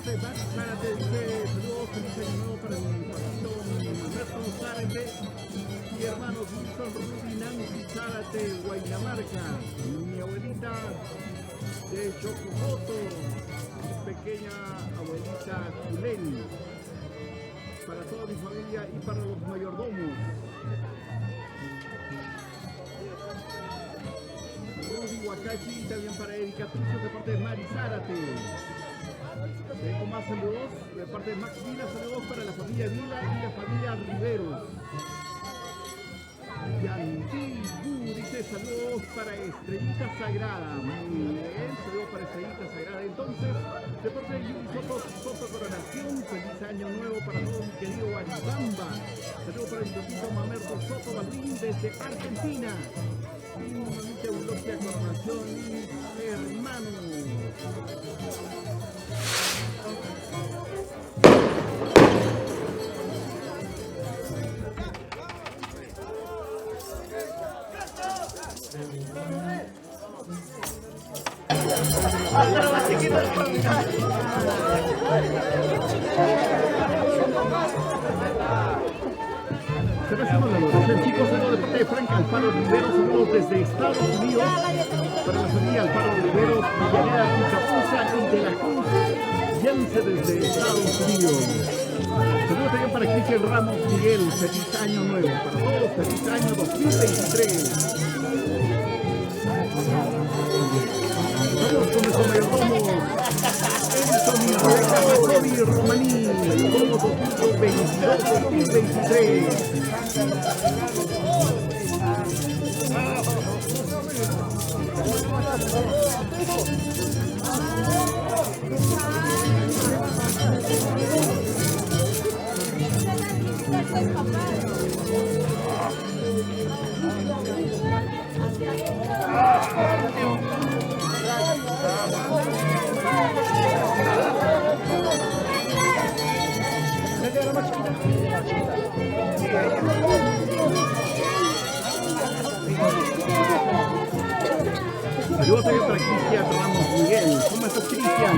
parte de Max Zárate, dice saludos, feliz año nuevo para mi papito Humberto Zárate y hermanos Wilson, Ruby, Nancy Zárate, Guaynamarca, mi abuelita de Chocomoto, mi pequeña abuelita Culén, para toda mi familia y para los mayordomos. Huacachi, también para Erika Trucho de parte de Mari Zárate. Tengo más saludos de parte de Max Vila, saludos para la familia Vila y la familia Riveros. Yantibu dice saludos para Estrellita Sagrada. Muy bien, saludos para Estrellita Sagrada. Entonces, de parte de Yuri Soto Coronación, feliz año nuevo para todo mi querido Aribamba. Saludos para el doctor Mamerto Soto Baldín desde Argentina. Nuevamente Eulogia Coronación, hermano. Cerramos la oración, chicos, saludos de parte de Frank Alfaro Rivero, saludos desde Estados Unidos, para la familia Alfaro Rivero, Villaneda Picapuza y de la Cruz, Yance desde Estados Unidos. Saludos también para Cristian Ramos Miguel, feliz año nuevo, para todos, feliz año 2023. Vamos con nuestro mayordomo, Edison y Rebeca Jacobi Romaní, mayordomo 2022-2023. Saludos también para Cristian Ramos Miguel. ¿Cómo estás, Cristian?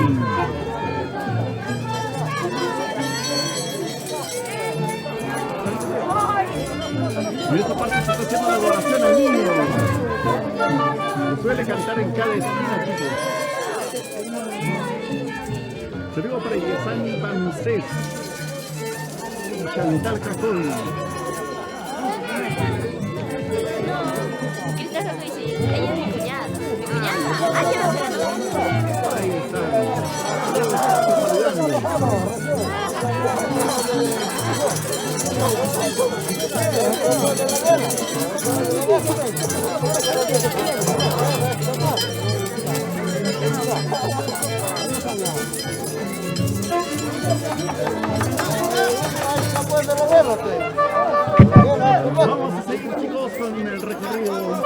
En esta parte se está haciendo la adoración al niño. Se suele cantar en cada esquina, chicos. Saludos para Yesani Pancés y Chantal Cajón. Ella es mi cuñada. Mi cuñada. Ahí está. Vamos a seguir, chicos, con el recorrido.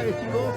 felicidades, chicos.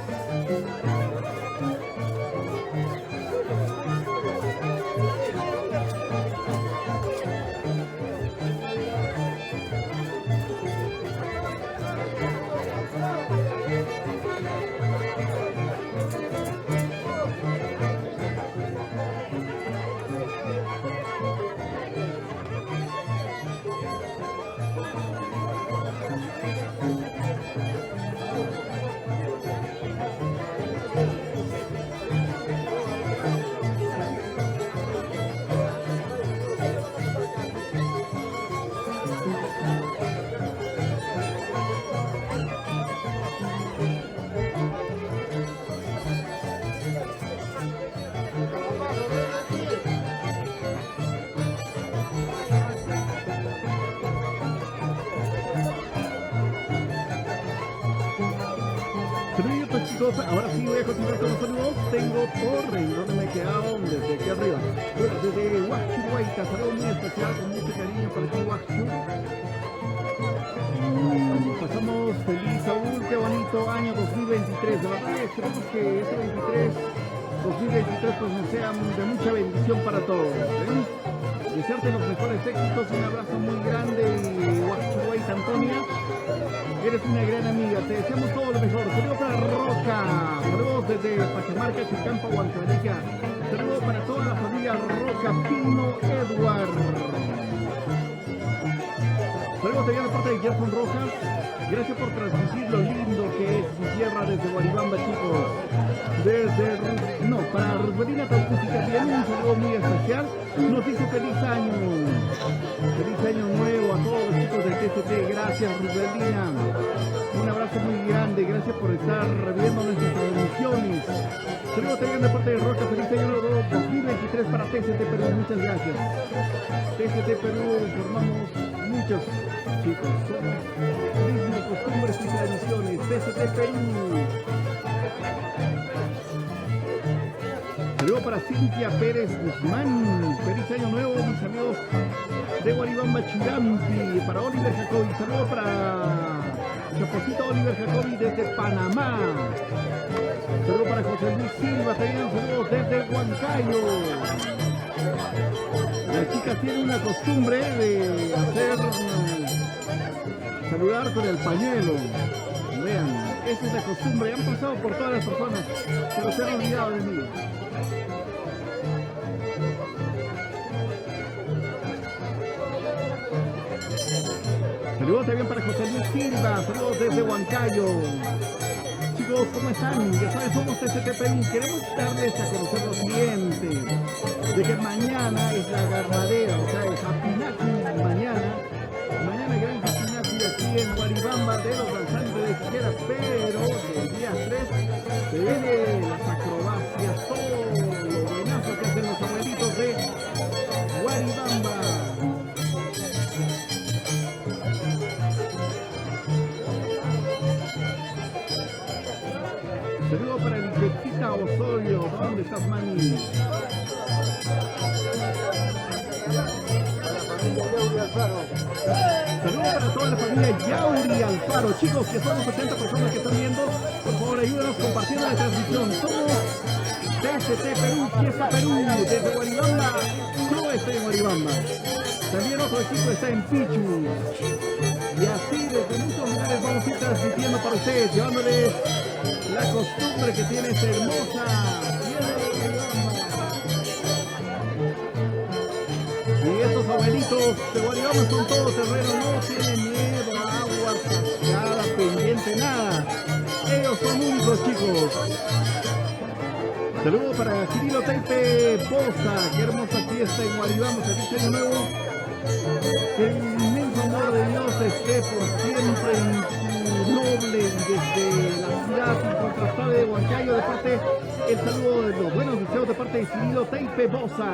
Ahora sí voy a continuar con los saludos. Tengo Torre, ¿dónde me he quedado? Desde aquí arriba. Bueno, desde Huachu, Huayca, saludo muy especial, con mucho cariño para ti, Huachu. Pasamos feliz, Saúl, qué bonito año 2023. De verdad, esperemos que este 2023 pues nos sea de mucha bendición para todos. Desearte los mejores éxitos, un abrazo muy grande, Huachu, Huayca, Antonia. Eres una gran amiga, te deseamos todo lo mejor. Saludos para Roca, saludos desde Pachamarca, Chicampa, Huancavelica. Saludos para toda la familia Roca, Pino, Edward. Saludos también de parte de Gerson Rojas. Gracias por transmitir lo lindo que es su tierra desde Guaribamba, chicos. Para Rosberina Taucuti también un saludo muy especial. Nos dice feliz año. Feliz año nuevo a todos los chicos del TCT. Gracias, Rosberina. Un abrazo muy grande. Gracias por estar viendo nuestras transmisiones. Saludos también de parte de Roca. Feliz año nuevo 2023 para TCT Perú. Muchas gracias. TCT Perú, formamos muchos chicos. Somos turismo, costumbres y tradiciones. TCT Perú. Saludos para Cintia Pérez Guzmán. Feliz año nuevo, mis amigos de Guaribamba, Churampi. Para Oliver Jacobi. Saludos para Chaposito Oliver Jacobi desde Panamá. Saludos para José Luis Silva. También saludos desde Huancayo. Las chicas tienen una costumbre de saludar con el pañuelo. Vean, esa es la costumbre. Han pasado por todas las personas, pero se han olvidado de mí. Saludos también para José Luis Silva, saludos desde Huancayo. Chicos, ¿cómo están? Ya saben, somos TCT Perú. Queremos darles a conocer lo siguiente, de que mañana es la agarradera, o sea, el Japinacu mañana gran Japinacu aquí en Guaribamba de los danzantes de Siquera, pero el día 3 se vienen las acrobacias, todo lo buenazo que hacen los abuelitos de Guaribamba. Saludos para el Betita Osorio. ¿Dónde estás, mani? Saludos para toda la familia Yauri Alfaro. Chicos, que somos 80 personas que están viendo, por favor ayúdenos compartiendo la transmisión. Somos TCT Perú, Fiesta Perú, desde Guaribamba. Yo estoy en Guaribamba. También otro equipo está en Pichu. Y así desde muchos lugares vamos a ir transmitiendo para ustedes, llevándoles la costumbre que tiene esta hermosa tierra de Guaribamba. Y estos abuelitos de Guaribamba son todos terrenos, no tienen miedo a agua, nada pendiente, nada. Ellos son únicos, chicos. Saludos para Cirilo Taipe Bosa, qué hermosa fiesta en Guaribamba, feliz año nuevo. Que el inmenso amor de Dios esté por siempre en tu noble desde la ciudad incontrastable de Huancayo. De parte, el saludo de los buenos deseos de parte de Cirilo Taipe Bosa.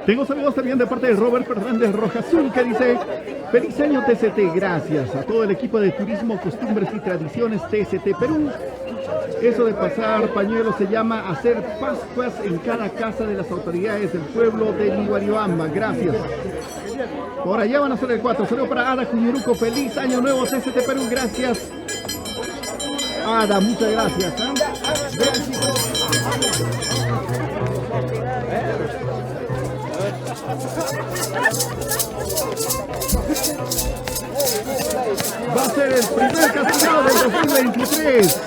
Tengo saludos también de parte de Robert Fernández Rojazul, que dice: feliz año TCT, gracias a todo el equipo de Turismo, Costumbres y Tradiciones TCT Perú. Eso de pasar pañuelos se llama hacer Pascuas en cada casa de las autoridades del pueblo de Guaribamba. Gracias. Por allá van a ser el 4. Saludos para Ada Cuñuruco. Feliz año nuevo, CCT Perú. Gracias. Ada, muchas gracias. Va a ser el primer castigado del 2023.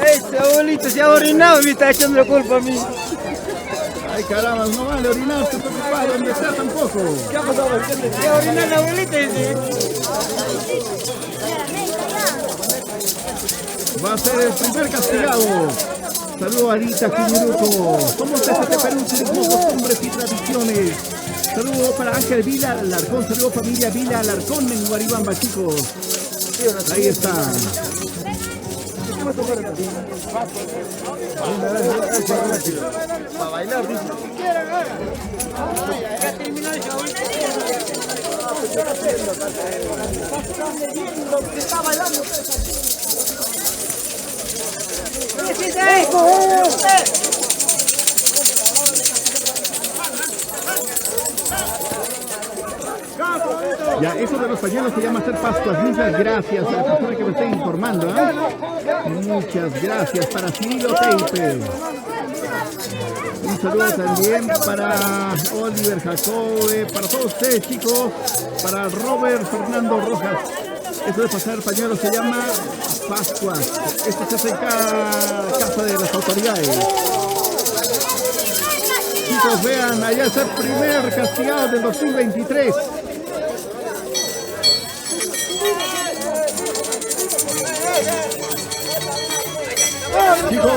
Ese abuelito se ha orinado y me está echando la culpa a mí. Ay caramba, no vale orinar, estoy preocupado, donde está tampoco. ¿Qué ha pasado? Se ha orinado la abuelita y dice. Va a ser el primer castigado. Saludos a Arita Quiñuruco. Somos CCT Perú, turismo, costumbres y tradiciones. Saludos para Ángel Vila Alarcón. Saludos familia Vila Alarcón en Guaribamba, chicos. Ahí está. Para bailar, dice. Ya terminó el show. Está bailando. Ya, eso de los pañuelos se llama hacer Pascuas. Muchas gracias a la persona que me está informando. Muchas gracias para Cirilo Teipe. Un saludo también para Oliver Jacobe, para todos ustedes, chicos, para Robert Fernando Rojas. Eso de pasar pañuelos se llama Pascuas. Esto se hace en cada casa de las autoridades. Chicos, vean, allá es el primer castigado del 2023. Chicos,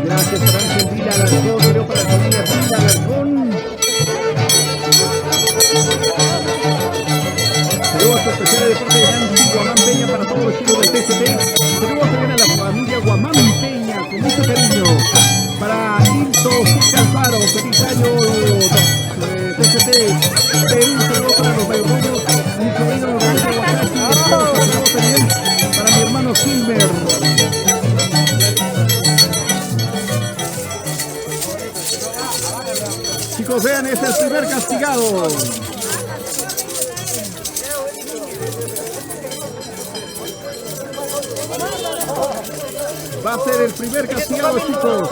gracias para Ángel Vila Alarcón, pero para la familia Vila Alarcón. Saludos especiales de parte de Nancy Guamán Peña para todos los chicos del TCT. Saludos también a la familia Guamán Peña, con mucho cariño. Para Hilto Calvaro, feliz año TCT. Un saludo para los mayordomos, mi sobrino Roberto Guacasi. Saludos también para mi hermano Silver. Chicos, vean, es el primer castigado. Va a ser el primer castigado, chicos.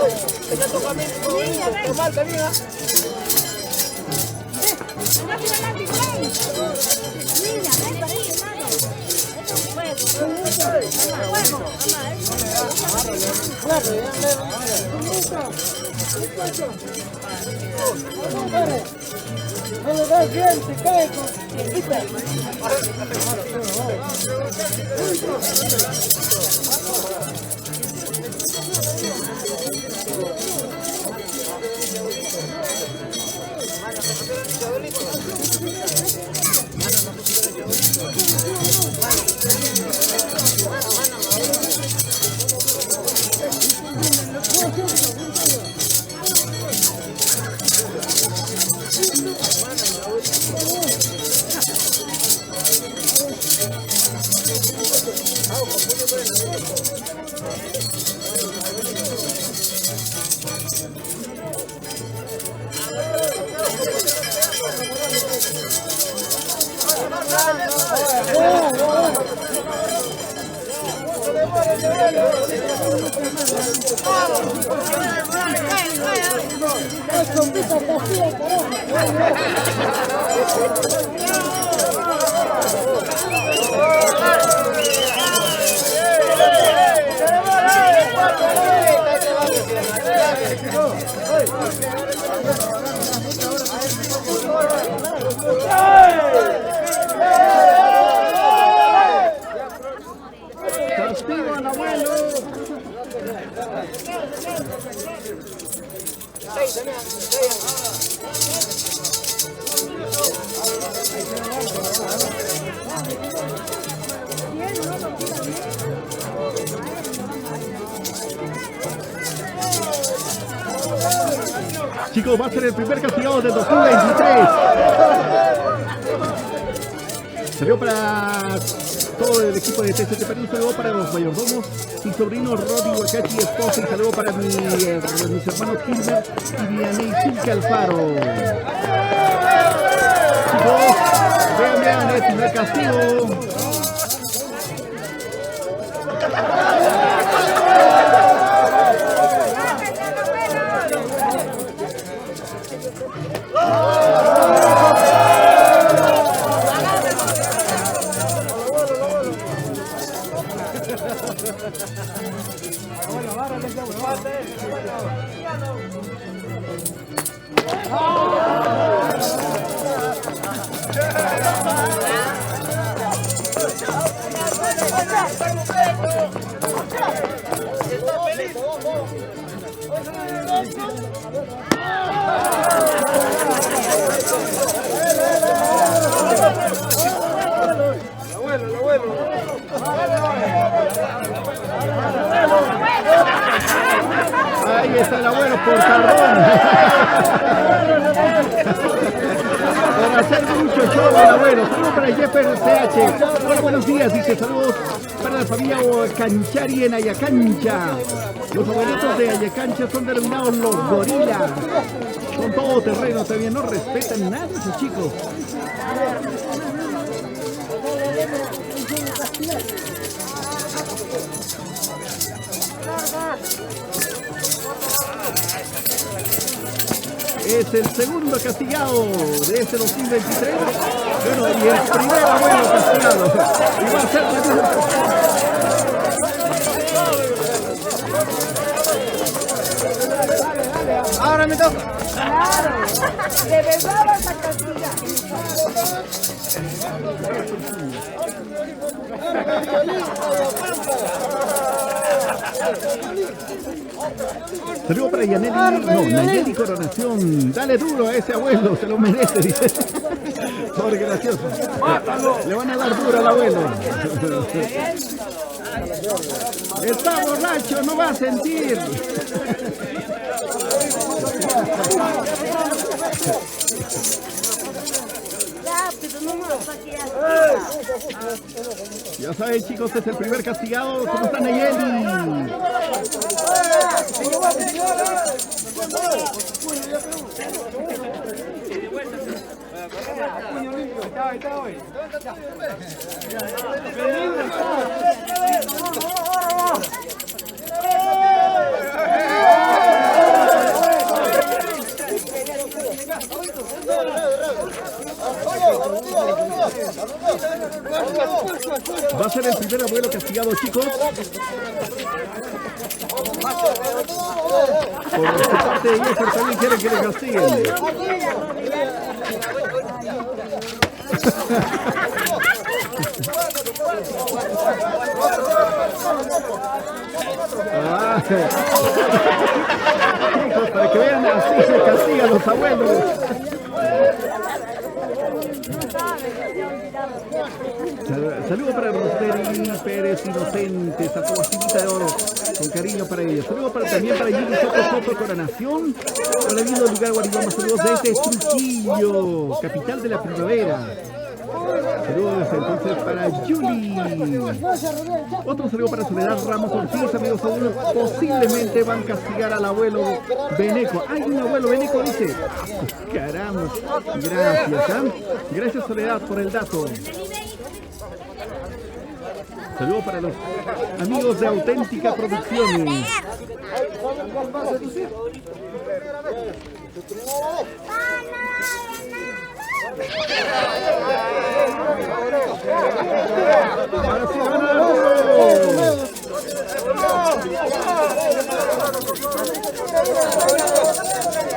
Castigo al abuelo. Chicos, va a ser el primer castigado del 2023. Salió para todo el equipo de TCT Perú, un saludo para los mayordomos y sobrinos Rodi Huacachi, esposa, y saludo para mis hermanos Gilbert y Vianney Chilca Alfaro. Chicos, vean el primer castigo. Ahí está el abuelo por tardón. Por hacer mucho show el abuelo. Saludos para Jeffer CH. Hola, buenos días. Dice saludos para la familia Canchari en Ayacancha. Los abuelitos de Ayacancha son denominados los gorilas. Son todo terreno, todavía no respetan nada esos chicos. Es el segundo castigado de este 2023. Bueno, y el primer abuelo castigado. Y va a ser Ahora me toca. Claro, de verdad vas a castigar. Saludos para Yaneli, no, Nayeli Coronación. Dale duro a ese abuelo, se lo merece, dice. Pobre gracioso. Le van a dar duro al abuelo. Está borracho, no va a sentir. Ya saben, chicos, es el primer castigado. ¿Cómo está Nayeli? Va a ser el primer abuelo castigado, chicos. Por su parte de Jeffer también quieren que le castiguen. Chicos, para que vean, así se castigan los abuelos. Saludos para Roseli Pérez Inocente, esa cosita de oro, con cariño para ella. Saludos también para Yuri Soto Coronación. Hola, lindo lugar, Guaribama. Saludos desde Trujillo, capital de la primavera. Saludos entonces para Yuli. Otro saludo para Soledad Ramos Ortiz, amigos. Posiblemente van a castigar al abuelo Beneco. Hay un abuelo Beneco, dice. Caramba. Gracias, ¿eh? Gracias, Soledad, por el dato. Saludos para los amigos de Auténtica Producciones. Ahora sí,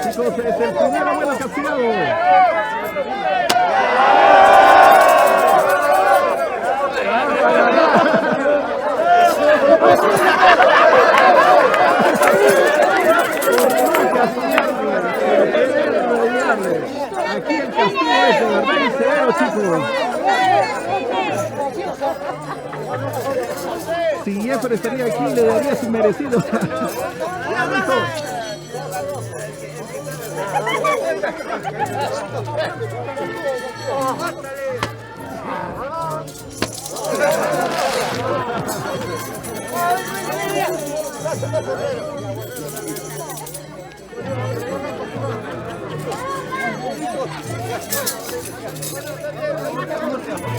chicos, es el primero bueno castigado. Aquí el castigo es de verdad y severo, chicos. Si Jeffer estaría aquí, le daría su merecido.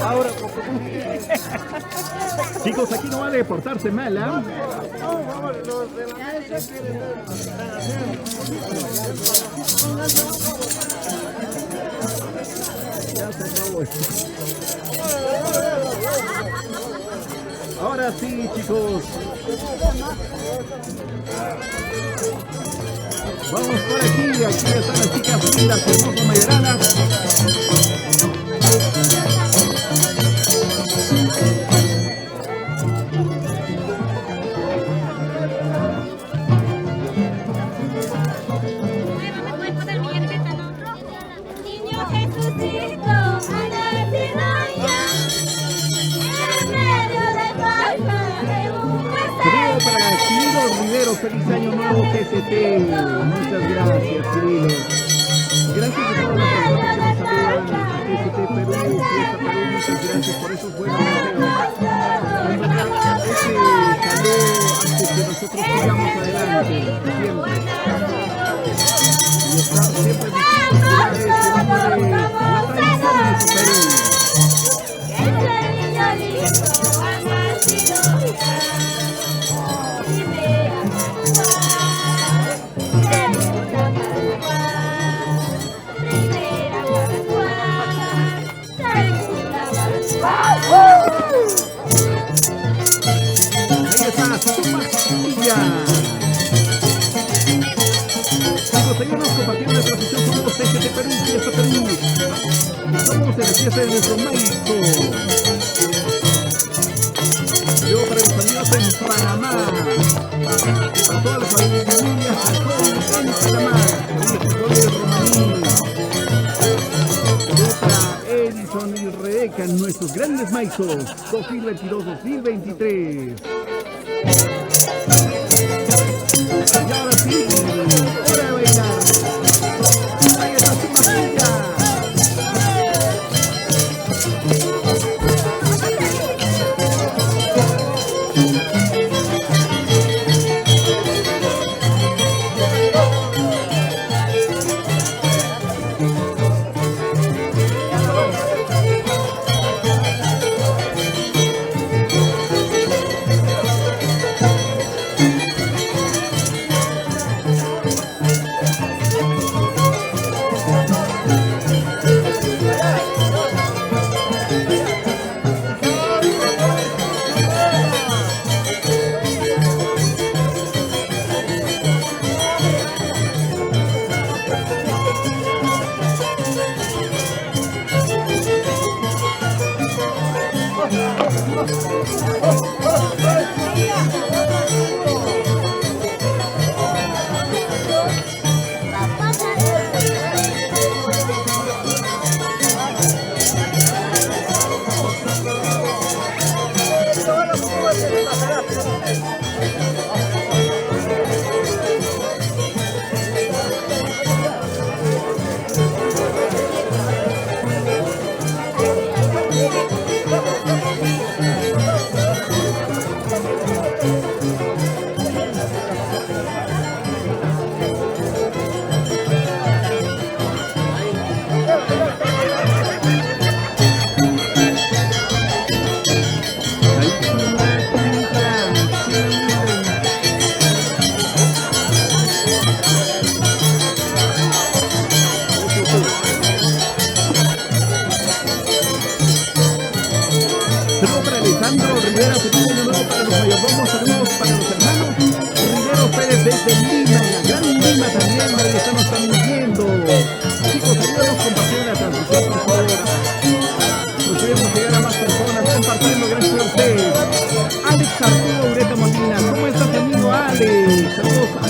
Ahora, chicos, aquí no vale portarse mal, ¿ah? Ya se acabó esto. Ahora sí, chicos. Vamos por aquí están las chicas lindas, hermosas mayoranas. Feliz año nuevo, GCT. Muchas gracias, Cirilo. Gracias a todas las personas que nos saludan a GCT Perú, Fiesta Perú. Muchas gracias por esos buenos deseos. En verdad, ese saludo hace que nosotros sigamos adelante, siempre. Y estar siempre distintos de la tradición de nuestro Perú. Chicos, seguimos compartiendo la transmisión. Somos GCT Perú, Fiesta Perú. Estamos en la fiesta de nuestro maestro. Yo para mis amigos en Panamá. Para todas las familias en Panamá. De Romaní. Yo para Edison y Rebeca, nuestros grandes maestros 2022-2023. Y ahora sí, hora de bailar. Ahí está su masita.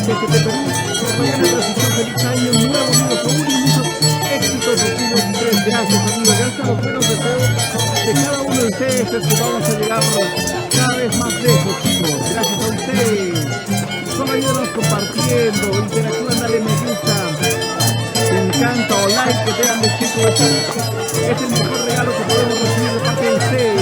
TCT Perú. Mañana transmisión, feliz año nuevo, amigos, Saúl, y muchos éxitos 2023. Gracias, amigos, gracias a los buenos deseos de cada uno de ustedes, es que vamos a llegar cada vez más lejos, chicos. Gracias a ustedes. Solo ayúdanos compartiendo, interactúan, dale me gusta, te encanta o like, que te dan de chicos. Es el mejor regalo que podemos recibir de parte de ustedes.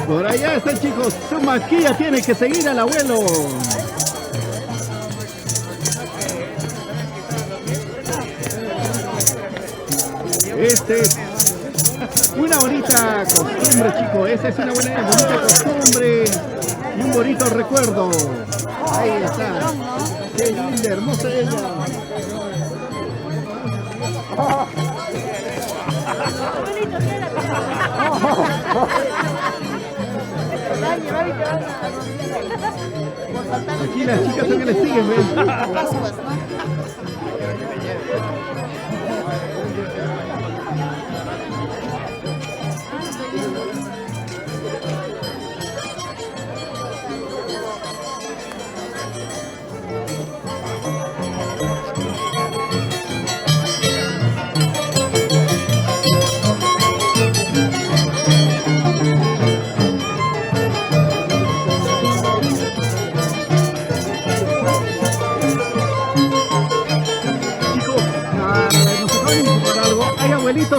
Por allá están, chicos, su maquilla tiene que seguir al abuelo. Este es una bonita costumbre, chicos. Esa es una bonita costumbre y un bonito recuerdo. Ahí está. Qué linda, hermosa ella. Aquí las chicas también le siguen, ¿ves?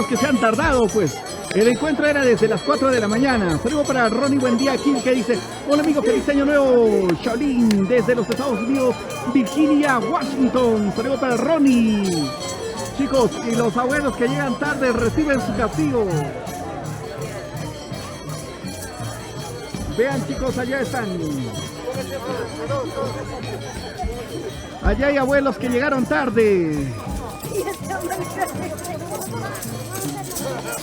Que se han tardado, pues. El encuentro era desde las 4 de la mañana. Saludo para Ronnie, buen día aquí, que dice: hola amigo, feliz año nuevo. Shaolin, desde los Estados Unidos, Virginia, Washington. Saludo para Ronnie. Chicos, y los abuelos que llegan tarde reciben su castigo. Vean, chicos, allá están. Allá hay abuelos que llegaron tarde.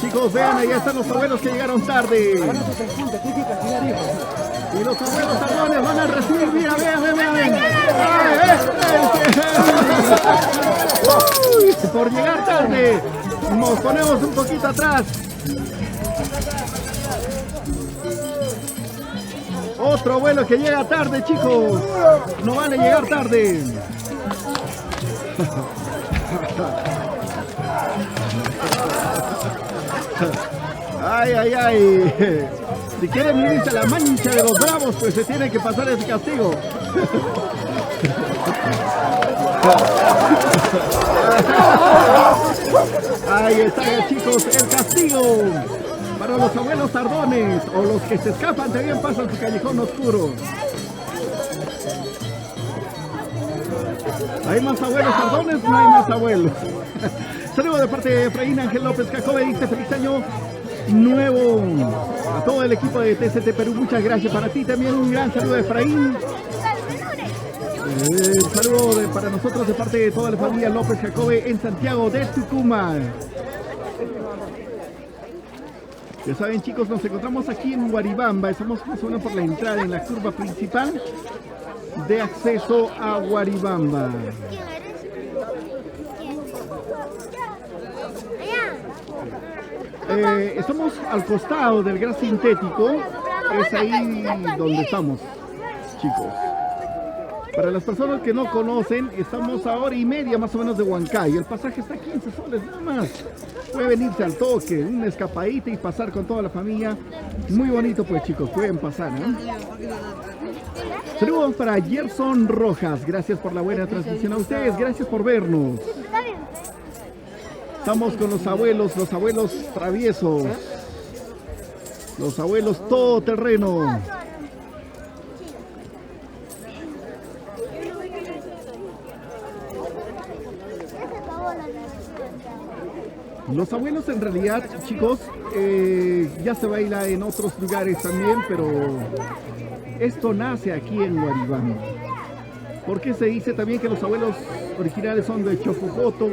Chicos, vean, allá están los abuelos que llegaron tarde. Y los abuelos tardones van a recibir, mira, vean. Uy, por llegar tarde, nos ponemos un poquito atrás. Otro abuelo que llega tarde, chicos. No vale llegar tarde. Ay. Si quieren unirse a la mancha de los bravos, pues se tiene que pasar ese castigo. Ahí está, chicos, el castigo. Para los abuelos tardones o los que se escapan también pasan su callejón oscuro. ¿Hay más abuelos tardones? No hay más abuelos. Saludos de parte de Efraín Ángel López Jacobe, dice feliz año nuevo a todo el equipo de TCT Perú. Muchas gracias. Para ti también un gran saludo de Efraín. Saludo para nosotros de parte de toda la familia López Jacobe en Santiago de Tucumán. Ya saben, chicos, nos encontramos aquí en Guaribamba. Estamos más o menos por la entrada en la curva principal de acceso a Guaribamba. Estamos al costado del gas sintético. Es ahí donde estamos, chicos. Para las personas que no conocen, estamos a hora y media más o menos de Huancayo. El pasaje está a 15 soles nada más. Puede venirse al toque, una escapadita y pasar con toda la familia. Muy bonito, pues, chicos, pueden pasar, ¿eh? Saludos para Gerson Rojas. Gracias por la buena transmisión a ustedes. Gracias por vernos. Estamos con los abuelos traviesos. Los abuelos todoterreno. Los abuelos en realidad, chicos, ya se baila en otros lugares también, pero esto nace aquí en Guaribamba. ¿Por qué se dice también que los abuelos originales son de Chofojoto?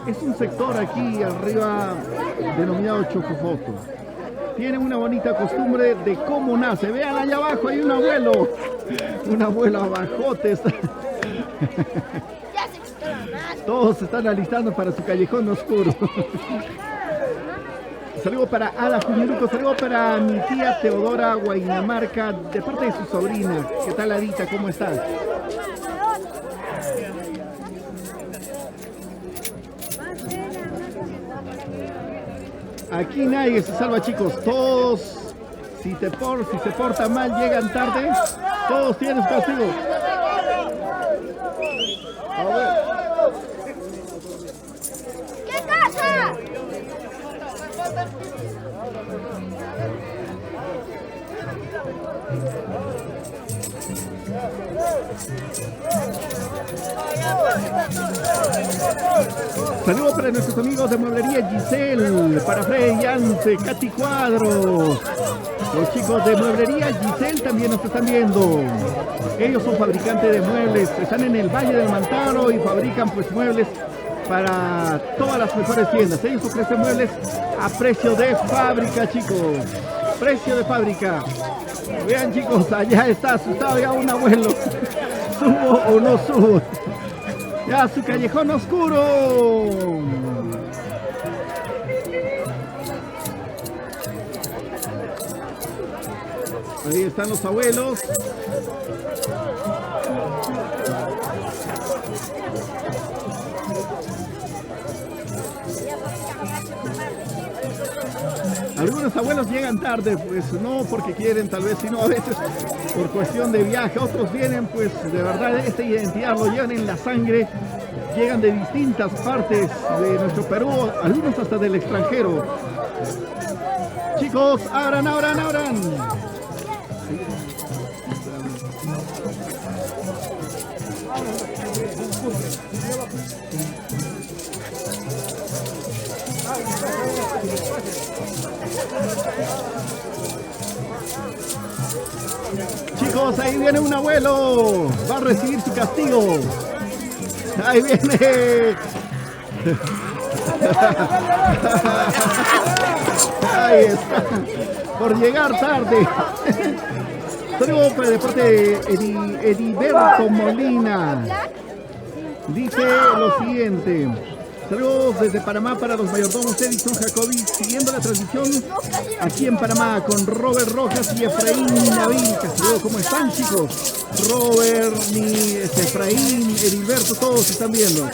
Es un sector aquí arriba denominado Chofojoto. Tienen una bonita costumbre de cómo nace. Vean allá abajo, hay un abuelo abajote. Todos se están alistando para su callejón oscuro. Saludo para Ada Juñeruco, saludo para mi tía Teodora Guainamarca, de parte de su sobrina. ¿Qué tal, Adita? ¿Cómo estás? Aquí nadie se salva, chicos. Todos, si se portan mal, llegan tarde. Todos tienen su castigo. A ver. ¿Qué pasa? Saludos para nuestros amigos de Mueblería Giselle, para Freddy Yance, Katy Cuadros. Los chicos de Mueblería Giselle también nos están viendo. Ellos son fabricantes de muebles, están en el Valle del Mantaro y fabrican pues muebles para todas las mejores tiendas. Ellos ofrecen muebles a precio de fábrica, chicos. Precio de fábrica. Vean, chicos, allá está asustado ya un abuelo. ¿Subo o no subo? Ya su callejón oscuro. Ahí están los abuelos. Algunos abuelos llegan tarde, pues no porque quieren tal vez, sino a veces por cuestión de viaje. Otros vienen pues de verdad, esta identidad lo llevan en la sangre. Llegan de distintas partes de nuestro Perú, algunos hasta del extranjero. Chicos, abran. Chicos, ahí viene un abuelo. Va a recibir su castigo. Ahí viene. Ahí está. Por llegar tarde. Saludos para el deporte de Ediberto Molina. Dice lo siguiente. Saludos desde Panamá para los mayordomos Edison Jacobi, siguiendo la transmisión aquí en Panamá con Robert Rojas y Efraín Nabil. Saludos, ¿cómo están, chicos? Robert, Efraín, Edilberto, todos están viendo.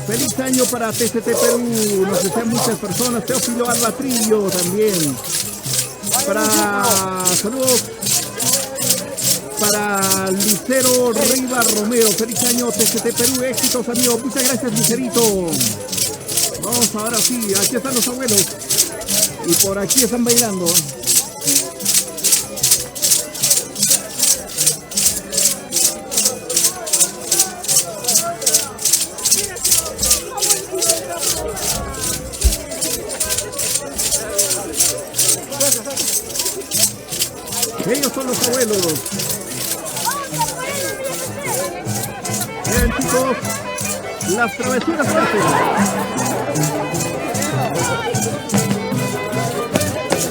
Feliz año para TCT Perú, nos desean muchas personas. Teófilo Albatrillo también. Saludos para Lucero Rivas Romero. Feliz año TCT Perú, éxitos, amigos. Muchas gracias, Lucerito. Vamos ahora sí, aquí están los abuelos. Y por aquí están bailando. Ellos son los abuelos. Bien, chicos, las travesuras que hacen.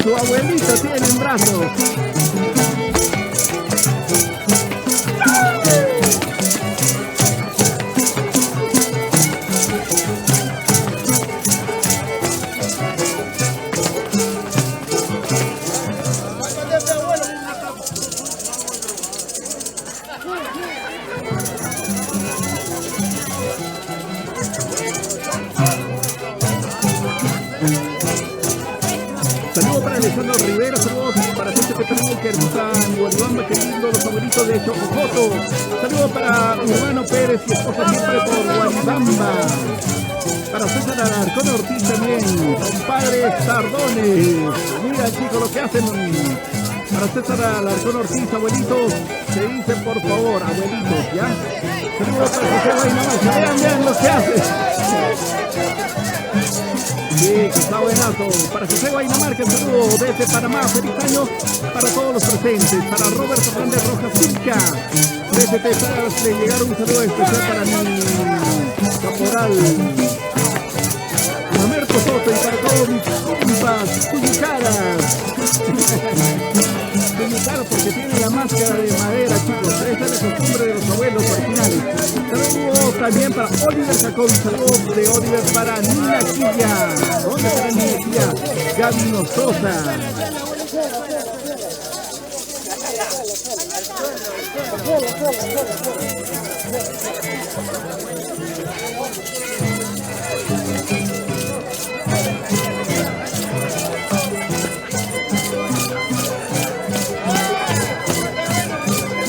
Su abuelito tiene en brazos. Saludos para Alejandro Rivera, saludos para gente que tenemos que hermosa en Guaribamba, que lindo, los favoritos de Chocojoto. Saludos para Urbano Pérez y esposa siempre por Guaribamba. Para César Alarcón Ortiz también, compadre Sardones. Mira, chicos, lo que hacen Para César Alarcón Ortiz, abuelito, se dice por favor, abuelitos, ¿ya? Saludos para José Guaynamarca, vean lo que hace. Sí, que está buenazo. Para José Guaynamarca, el saludo desde Panamá. Feliz año para todos los presentes. Para Robert Fernández Rojas Silca, desde Texas, le llegaron un saludo especial para mi caporal Mamerto Soto y para todos mis compas Cuyicaras. Cuyicaras porque tiene la máscara de madera, chicos. Esa es la costumbre de los abuelos originales. Saludos también para Oliver Jacob. Saludos de Oliver para Nina Quilla. ¿Dónde está Nina Quilla? Gaby Sosa.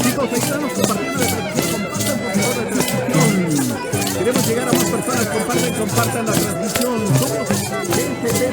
Chicos, ahí estamos compartiendo la transmisión. Compartan por favor la transmisión. Queremos llegar a más personas. Compartan la transmisión. Somos GCT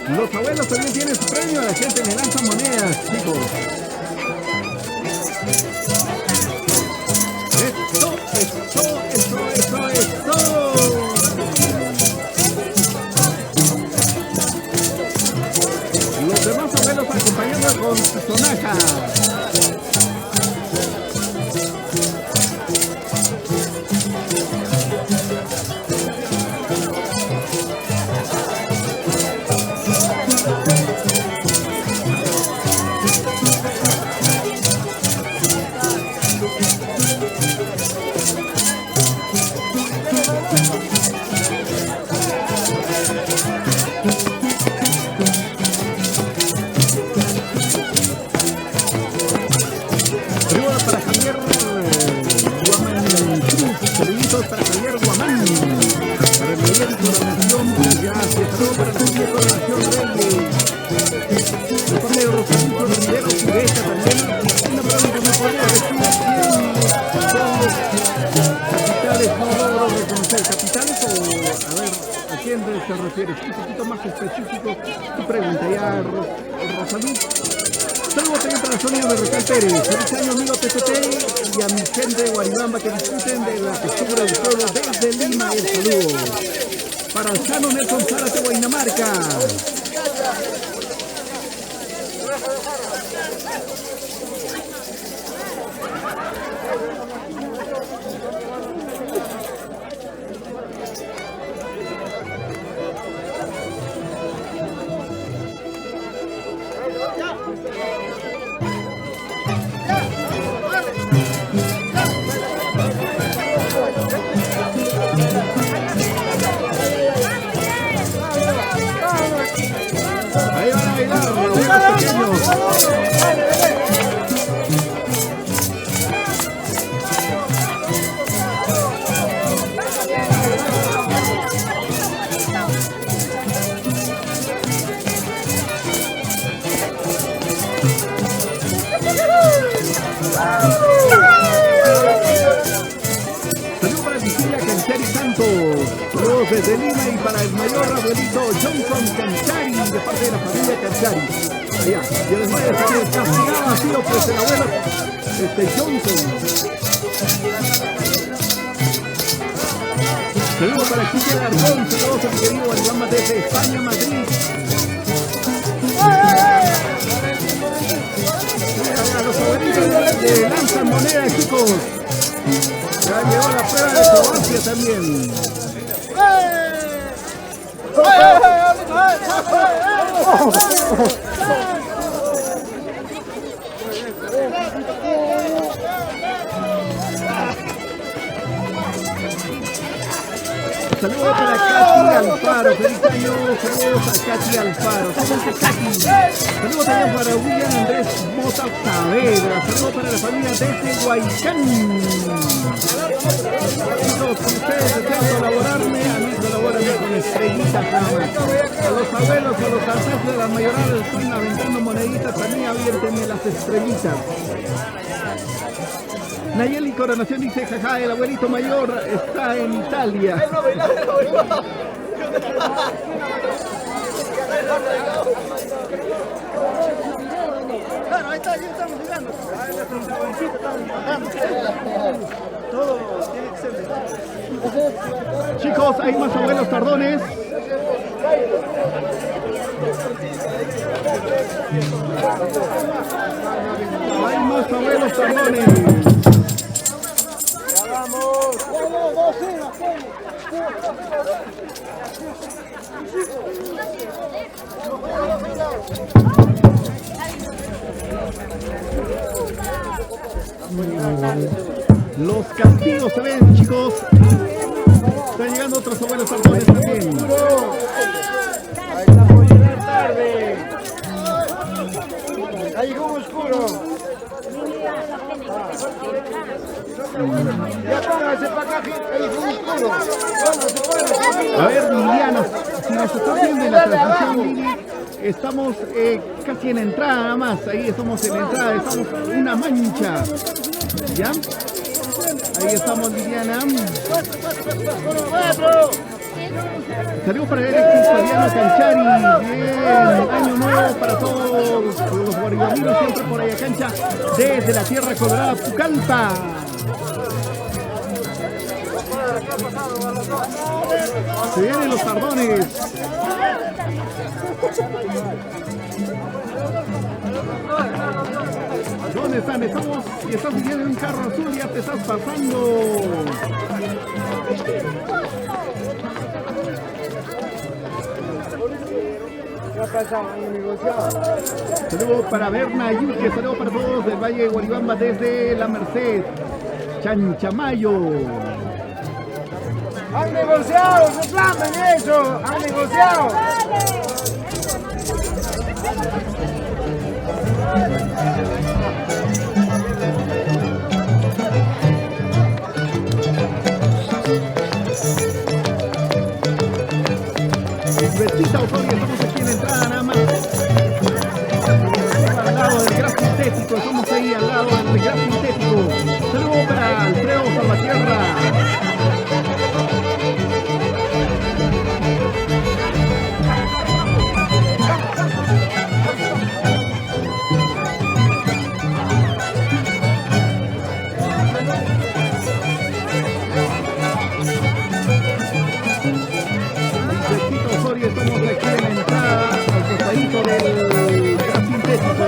Los abuelos también tienen su premio, la gente le lanza monedas, chicos. Eso. Los demás abuelos acompañando con su sonaja. ¿Te refieres? Un poquito más específico tu pregunta ya, Rosalú. Saludos también para Sonia de Recal Pérez. Feliz año, amigo TCT, y a mi gente de Guaribamba que disfruten de la costumbre del pueblo desde Lima. El saludo para el Sano Nelson Zárate, Guaynamarca. Ahí van a bailar los pequeños. Saludos para Cecilia Canchari Santos, saludos desde Lima, y para el mayor abuelito Johnson Canchari, de parte de la familia Canchari. Allá, y además de estar castigado ha sido pues el abuelo Johnson. Saludos para Chico Alarcón, saludos a mi querido Guaribamba desde España, Madrid. Los abuelitos que lanzan monedas, chicos. Ya llegó la prueba de Croacia también. Saludos para Katy Alfaro, feliz año, saludos a Katy Alfaro, saludos a Katy, saludos también para William Andrés Mota Saavedra, saludos para la familia desde Huaycán. Chicos, si ustedes desean colaborarme, a mí colaboran con estrellitas nada más. A los abuelos, a los ancestros de las mayoral están aventando moneditas, a mí aviértenme las estrellitas. Nayeli Coronación dice, jaja, el abuelito mayor está en Italia. Claro, ahí está, aquí estamos mirando. Todo tiene que ser. Chicos, hay más abuelos tardones. Hay más abuelos tardones. Los castigos se ven, chicos. Están llegando otros abuelos tardones también. Ahí está por llegar tarde. Ahí llegó un oscuro. Ya pónganse para acá, ahí llegó un oscuro. A ver, Liliana, si nos estás viendo en la transmisión, Lili, estamos casi en entrada nada más. Ahí estamos en entrada, estamos una mancha. ¿Ya? Ahí estamos, Liliana. Saludos para el ex Fabiano Canchari. Bien, año nuevo para todos los guaribaminos, siempre por allá cancha, desde la tierra colorada Pucallpa. Se vienen los tardones. ¿Dónde están? Estamos y estás viviendo en un carro azul, ya te estás pasando. Saludos para Berna Yuque, saludos para todos del Valle de Guaribamba desde La Merced, Chanchamayo. Han negociado, reclamen eso, han negociado. Betita Osorio, estamos aquí en la entrada nada más. Al lado del Gran Sintético, estamos ahí al lado del Gran Sintético. Saludos para Alfredo Salvatierra. Estamos aquí en la entrada al costadito del Gran Sintético.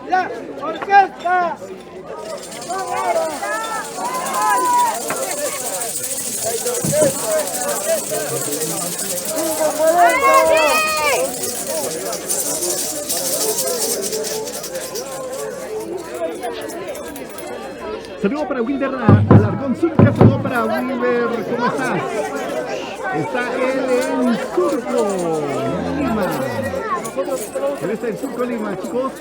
¡La orquesta! Saludos para Wilder Alarcón Zulca, saludos para Wilder, ¿cómo estás? Está él en Surco, Lima. Él está en Surco, Lima, chicos.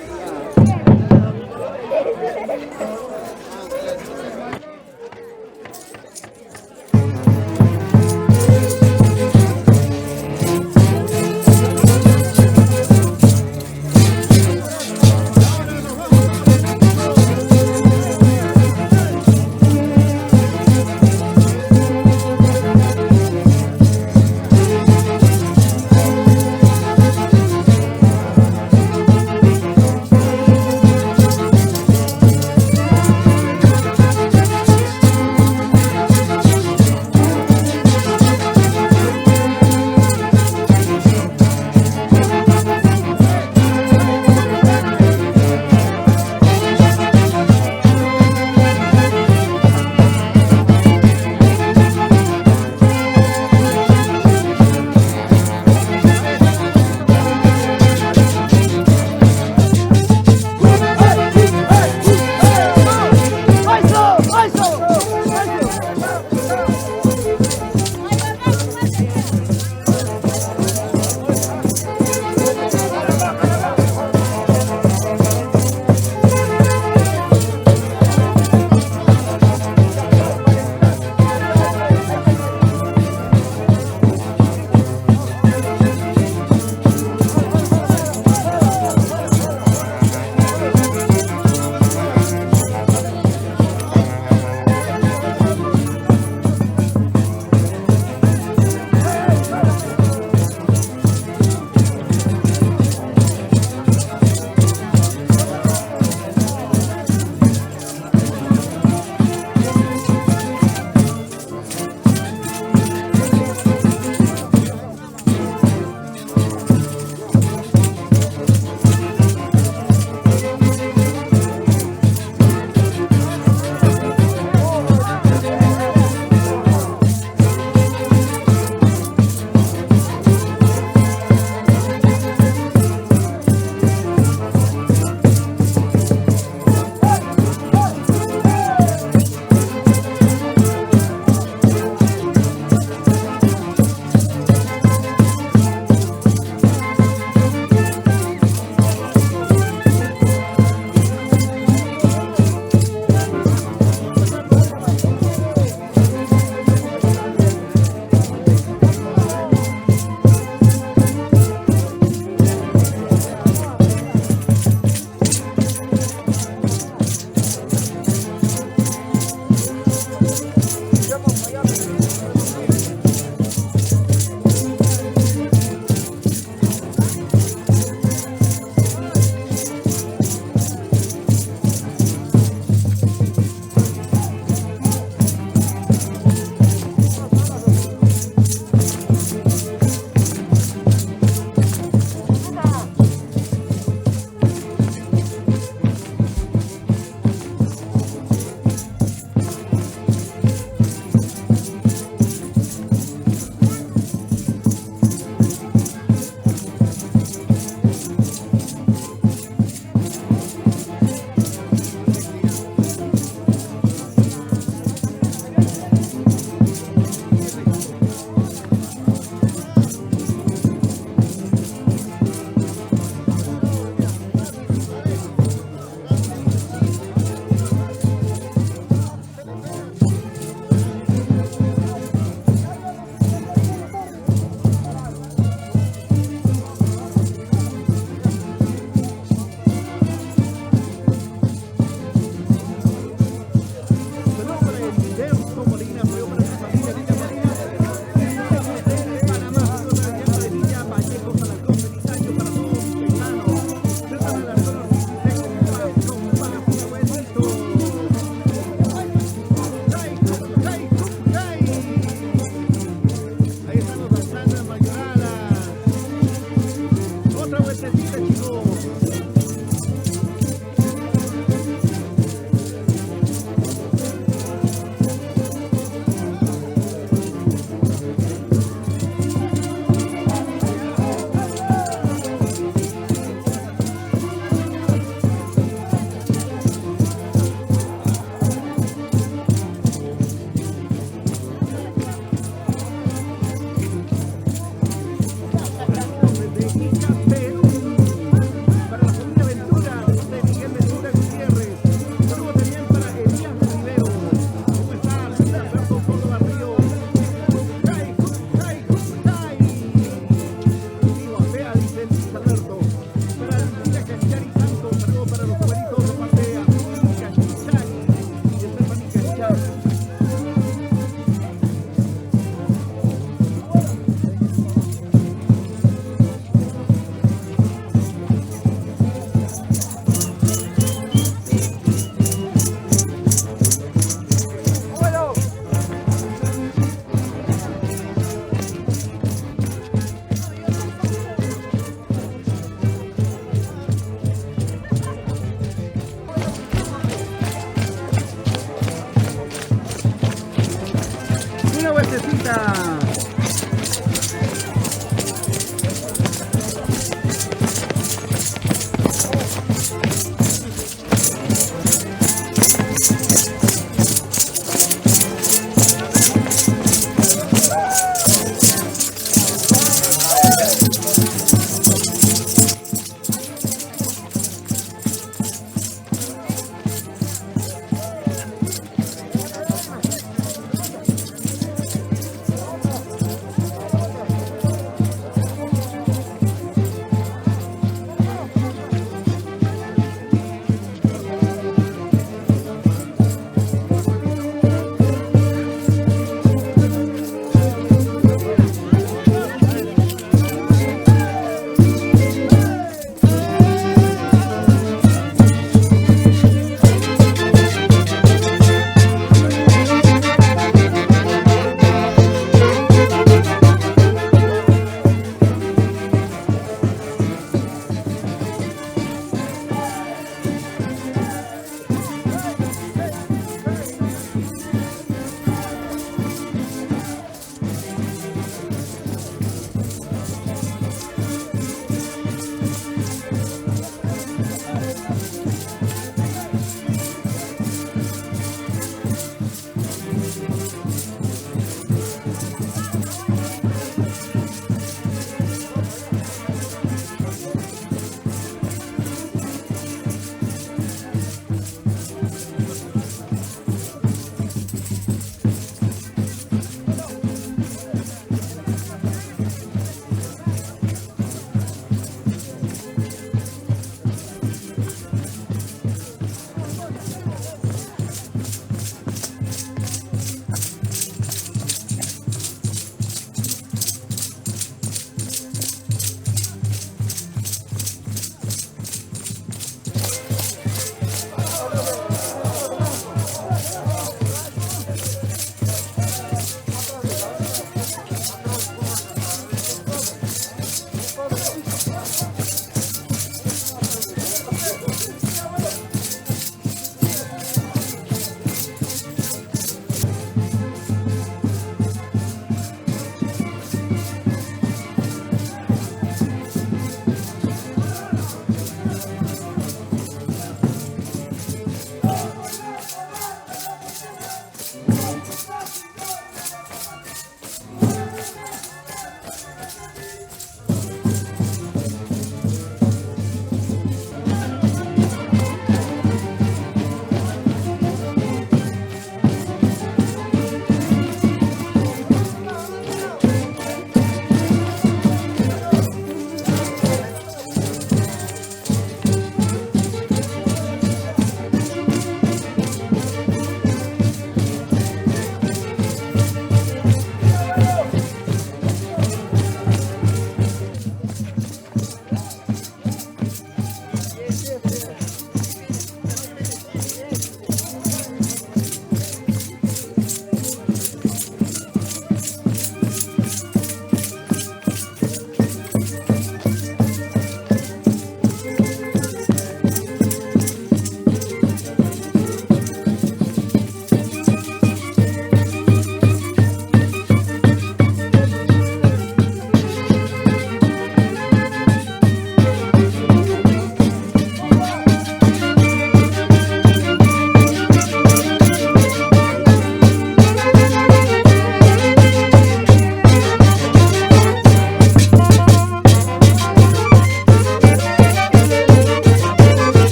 Una vueltecita.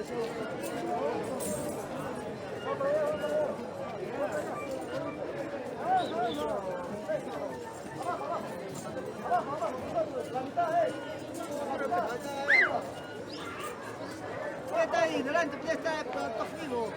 Ya está ahí, delante, ya está vivo.